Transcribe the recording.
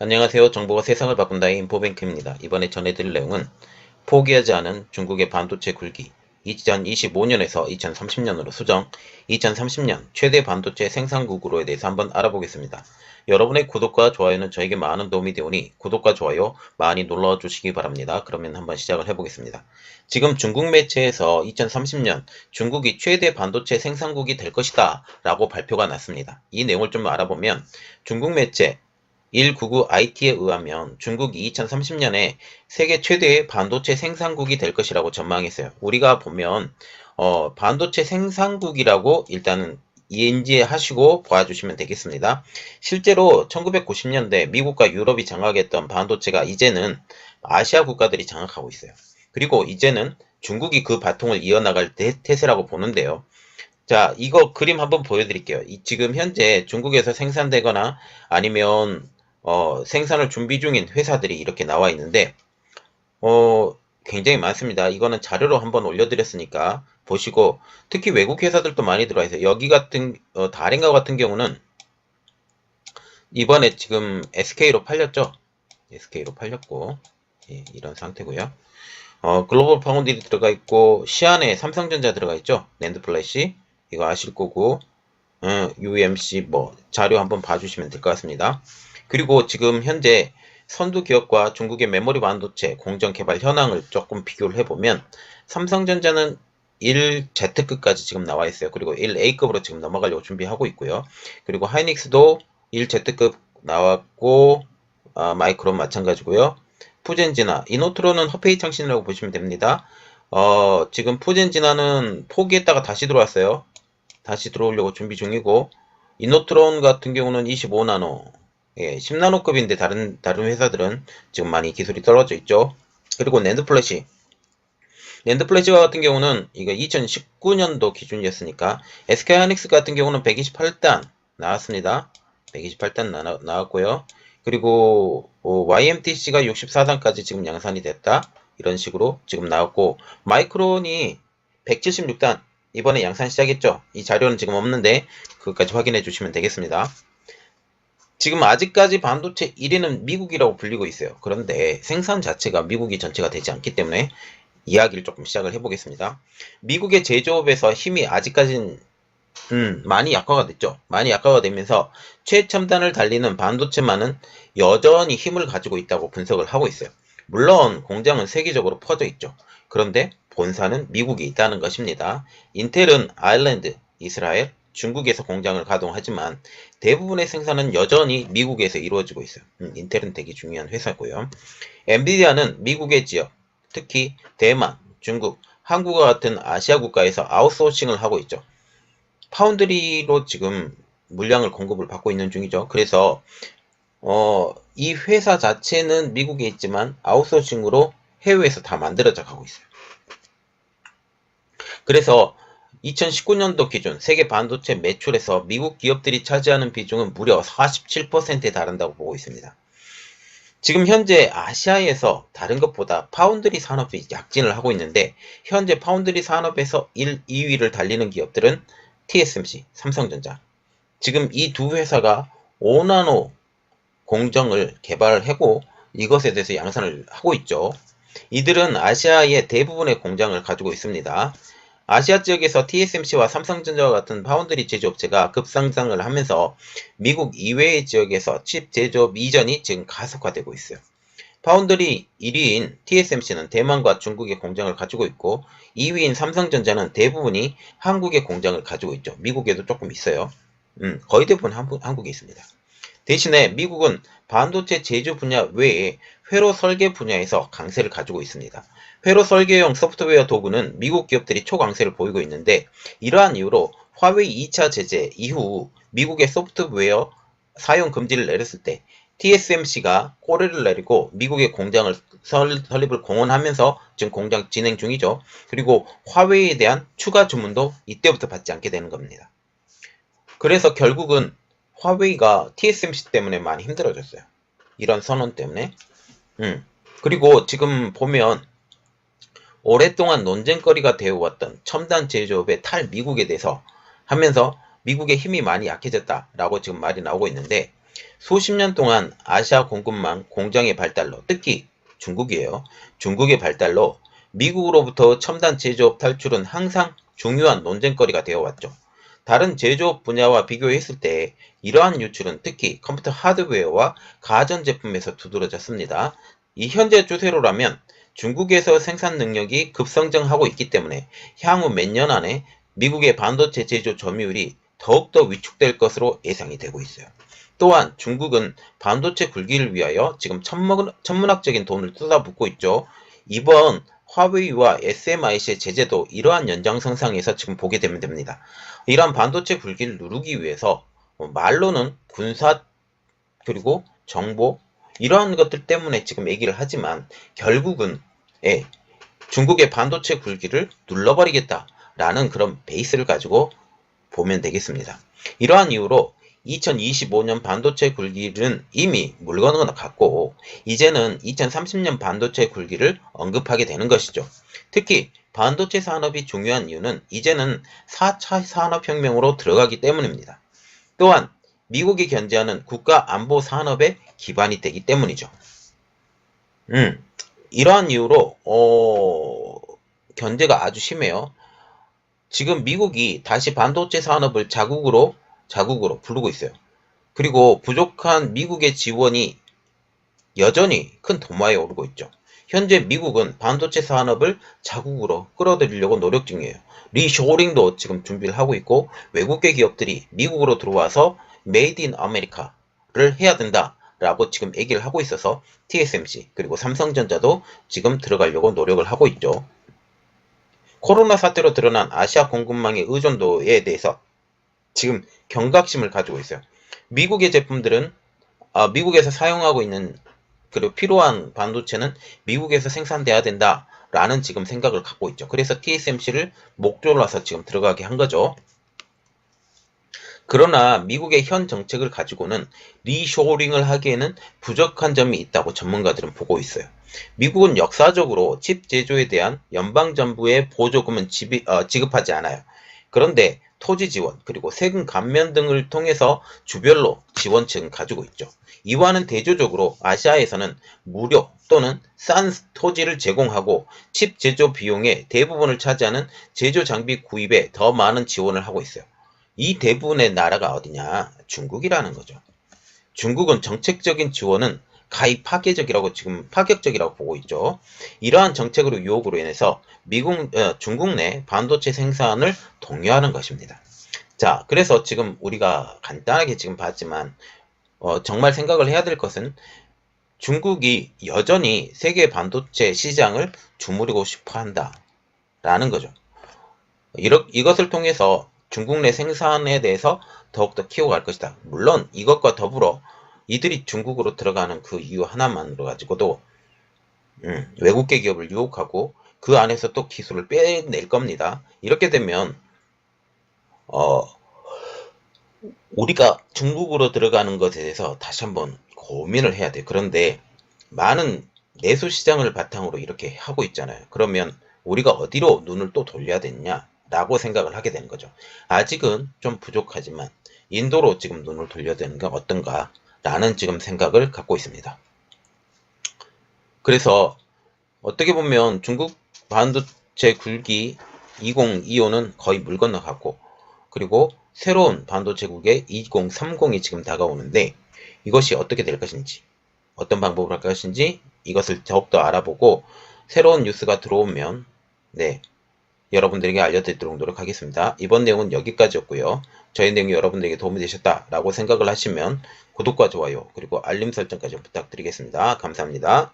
안녕하세요. 정보가 세상을 바꾼다의 인포뱅크입니다. 이번에 전해드릴 내용은 포기하지 않은 중국의 반도체 굴기 2025년에서 2030년으로 수정 2030년 최대 반도체 생산국으로에 대해서 한번 알아보겠습니다. 여러분의 구독과 좋아요는 저에게 많은 도움이 되오니 구독과 좋아요 많이 눌러 주시기 바랍니다. 그러면 한번 시작을 해보겠습니다. 지금 중국 매체에서 2030년 중국이 최대 반도체 생산국이 될 것이다 라고 발표가 났습니다. 이 내용을 좀 알아보면 중국 매체 199IT에 의하면 중국이 2030년에 세계 최대의 반도체 생산국이 될 것이라고 전망했어요. 우리가 보면 반도체 생산국이라고 일단은 인지하시고 봐주시면 되겠습니다. 실제로 1990년대 미국과 유럽이 장악했던 반도체가 이제는 아시아 국가들이 장악하고 있어요. 그리고 이제는 중국이 그 바통을 이어나갈 태세라고 보는데요. 자, 이거 그림 한번 보여드릴게요. 지금 현재 중국에서 생산되거나 아니면 생산을 준비 중인 회사들이 이렇게 나와 있는데 굉장히 많습니다. 이거는 자료로 한번 올려드렸으니까 보시고, 특히 외국 회사들도 많이 들어와 있어요. 여기 같은 다랭가 같은 경우는 이번에 지금 SK로 팔렸죠. SK로 팔렸고, 예, 이런 상태고요. 글로벌 파운드리 들어가 있고, 시안에 삼성전자 들어가 있죠. 낸드 플래시 이거 아실 거고, UMC 뭐 자료 한번 봐주시면 될 것 같습니다. 그리고 지금 현재 선두 기업과 중국의 메모리 반도체 공정 개발 현황을 조금 비교를 해보면 삼성전자는 1Z급까지 지금 나와 있어요. 그리고 1A급으로 지금 넘어가려고 준비하고 있고요. 그리고 하이닉스도 1Z급 나왔고 마이크론 마찬가지고요. 푸젠지나 이노트로는 허페이 창신이라고 보시면 됩니다. 지금 푸젠지나는 포기했다가 다시 들어왔어요. 다시 들어오려고 준비 중이고, 이노트론 같은 경우는 25나노, 예, 10나노급인데 다른 회사들은 지금 많이 기술이 떨어져 있죠. 그리고 낸드 플래시. 낸드 플래시 같은 경우는 이거 2019년도 기준이었으니까 SK 하이닉스 같은 경우는 128단 나왔습니다. 128단 나왔고요. 그리고 YMTC가 64단까지 지금 양산이 됐다. 이런 식으로 지금 나왔고, 마이크론이 176단 이번에 양산 시작했죠. 이 자료는 지금 없는데 그것까지 확인해 주시면 되겠습니다. 지금 아직까지 반도체 1위는 미국이라고 불리고 있어요. 그런데 생산 자체가 미국이 전체가 되지 않기 때문에 이야기를 조금 시작을 해보겠습니다. 미국의 제조업에서 힘이 아직까지는 많이 약화가 됐죠. 많이 약화가 되면서 최첨단을 달리는 반도체만은 여전히 힘을 가지고 있다고 분석을 하고 있어요. 물론 공장은 세계적으로 퍼져 있죠. 그런데 본사는 미국에 있다는 것입니다. 인텔은 아일랜드, 이스라엘, 중국에서 공장을 가동하지만 대부분의 생산은 여전히 미국에서 이루어지고 있어요. 인텔은 되게 중요한 회사고요. 엔비디아는 미국의 지역, 특히 대만, 중국, 한국과 같은 아시아 국가에서 아웃소싱을 하고 있죠. 파운드리로 지금 물량을 공급을 받고 있는 중이죠. 그래서 이 회사 자체는 미국에 있지만 아웃소싱으로 해외에서 다 만들어져 가고 있어요. 그래서 2019년도 기준 세계 반도체 매출에서 미국 기업들이 차지하는 비중은 무려 47%에 달한다고 보고 있습니다. 지금 현재 아시아에서 다른 것보다 파운드리 산업이 약진을 하고 있는데, 현재 파운드리 산업에서 1, 2위를 달리는 기업들은 TSMC, 삼성전자. 지금 이 두 회사가 5나노 공정을 개발하고 이것에 대해서 양산을 하고 있죠. 이들은 아시아의 대부분의 공장을 가지고 있습니다. 아시아 지역에서 TSMC와 삼성전자와 같은 파운드리 제조업체가 급상승을 하면서 미국 이외의 지역에서 칩 제조업 이전이 지금 가속화되고 있어요. 파운드리 1위인 TSMC는 대만과 중국의 공장을 가지고 있고, 2위인 삼성전자는 대부분이 한국의 공장을 가지고 있죠. 미국에도 조금 있어요. 거의 대부분 한국에 있습니다. 대신에 미국은 반도체 제조 분야 외에 회로 설계 분야에서 강세를 가지고 있습니다. 회로 설계용 소프트웨어 도구는 미국 기업들이 초강세를 보이고 있는데, 이러한 이유로 화웨이 2차 제재 이후 미국의 소프트웨어 사용 금지를 내렸을 때 TSMC가 꼬리를 내리고 미국의 공장을 설립을 공언하면서 지금 공장 진행 중이죠. 그리고 화웨이에 대한 추가 주문도 이때부터 받지 않게 되는 겁니다. 그래서 결국은 화웨이가 TSMC 때문에 많이 힘들어졌어요. 이런 선언 때문에. 그리고 지금 보면 오랫동안 논쟁거리가 되어왔던 첨단 제조업의 탈미국에 대해서 하면서 미국의 힘이 많이 약해졌다라고 지금 말이 나오고 있는데, 수십 년 동안 아시아 공급망 공장의 발달로, 특히 중국이에요. 중국의 발달로 미국으로부터 첨단 제조업 탈출은 항상 중요한 논쟁거리가 되어 왔죠. 다른 제조업 분야와 비교했을 때 이러한 유출은 특히 컴퓨터 하드웨어와 가전제품에서 두드러졌습니다. 이 현재 추세로라면 중국에서 생산 능력이 급성장하고 있기 때문에 향후 몇 년 안에 미국의 반도체 제조 점유율이 더욱더 위축될 것으로 예상이 되고 있어요. 또한 중국은 반도체 굴기를 위하여 지금 천문학적인 돈을 쏟아붓고 있죠. 이번 화웨이와 SMIC의 제재도 이러한 연장선상에서 지금 보게 되면 됩니다. 이러한 반도체 굴기를 누르기 위해서 말로는 군사 그리고 정보 이러한 것들 때문에 지금 얘기를 하지만 결국은 중국의 반도체 굴기를 눌러버리겠다라는 그런 베이스를 가지고 보면 되겠습니다. 이러한 이유로 2025년 반도체 굴기는 이미 물 건너갔고 이제는 2030년 반도체 굴기를 언급하게 되는 것이죠. 특히 반도체 산업이 중요한 이유는 이제는 4차 산업혁명으로 들어가기 때문입니다. 또한 미국이 견제하는 국가 안보 산업의 기반이 되기 때문이죠. 이러한 이유로 견제가 아주 심해요. 지금 미국이 다시 반도체 산업을 자국으로 부르고 있어요. 그리고 부족한 미국의 지원이 여전히 큰 도마에 오르고 있죠. 현재 미국은 반도체 산업을 자국으로 끌어들이려고 노력 중이에요. 리쇼링도 지금 준비를 하고 있고 외국계 기업들이 미국으로 들어와서 메이드 인 아메리카를 해야 된다라고 지금 얘기를 하고 있어서 TSMC 그리고 삼성전자도 지금 들어가려고 노력을 하고 있죠. 코로나 사태로 드러난 아시아 공급망의 의존도에 대해서 지금 경각심을 가지고 있어요. 미국의 제품들은 미국에서 사용하고 있는 그리고 필요한 반도체는 미국에서 생산돼야 된다라는 지금 생각을 갖고 있죠. 그래서 TSMC를 목조로 해서 지금 들어가게 한 거죠. 그러나 미국의 현 정책을 가지고는 리쇼링을 하기에는 부족한 점이 있다고 전문가들은 보고 있어요. 미국은 역사적으로 칩 제조에 대한 연방정부의 보조금은 지급하지 않아요. 그런데 토지 지원 그리고 세금 감면 등을 통해서 주별로 지원책을 가지고 있죠. 이와는 대조적으로 아시아에서는 무료 또는 싼 토지를 제공하고 칩 제조 비용의 대부분을 차지하는 제조 장비 구입에 더 많은 지원을 하고 있어요. 이 대부분의 나라가 어디냐? 중국이라는 거죠. 중국은 정책적인 지원은 가히 파격적이라고 보고 있죠. 이러한 정책으로 유혹으로 인해서 중국 내 반도체 생산을 독려하는 것입니다. 자, 그래서 지금 우리가 간단하게 지금 봤지만 정말 생각을 해야 될 것은 중국이 여전히 세계 반도체 시장을 주무르고 싶어 한다라는 거죠. 이것을 통해서 중국 내 생산에 대해서 더욱더 키워갈 것이다. 물론 이것과 더불어 이들이 중국으로 들어가는 그 이유 하나만으로 가지고도 외국계 기업을 유혹하고 그 안에서 또 기술을 빼낼 겁니다. 이렇게 되면 우리가 중국으로 들어가는 것에 대해서 다시 한번 고민을 해야 돼요. 그런데 많은 내수 시장을 바탕으로 이렇게 하고 있잖아요. 그러면 우리가 어디로 눈을 또 돌려야 되느냐 라고 생각을 하게 되는 거죠. 아직은 좀 부족하지만 인도로 지금 눈을 돌려야 되는 게 어떤가 라는 지금 생각을 갖고 있습니다. 그래서 어떻게 보면 중국 반도체 굴기 2025는 거의 물 건너갔고 그리고 새로운 반도체국의 2030이 지금 다가오는데 이것이 어떻게 될 것인지 어떤 방법을 할 것인지 이것을 더욱더 알아보고 새로운 뉴스가 들어오면 여러분들에게 알려드리도록 노력하겠습니다. 이번 내용은 여기까지였고요. 저희 내용이 여러분들에게 도움이 되셨다라고 생각을 하시면 구독과 좋아요 그리고 알림 설정까지 부탁드리겠습니다. 감사합니다.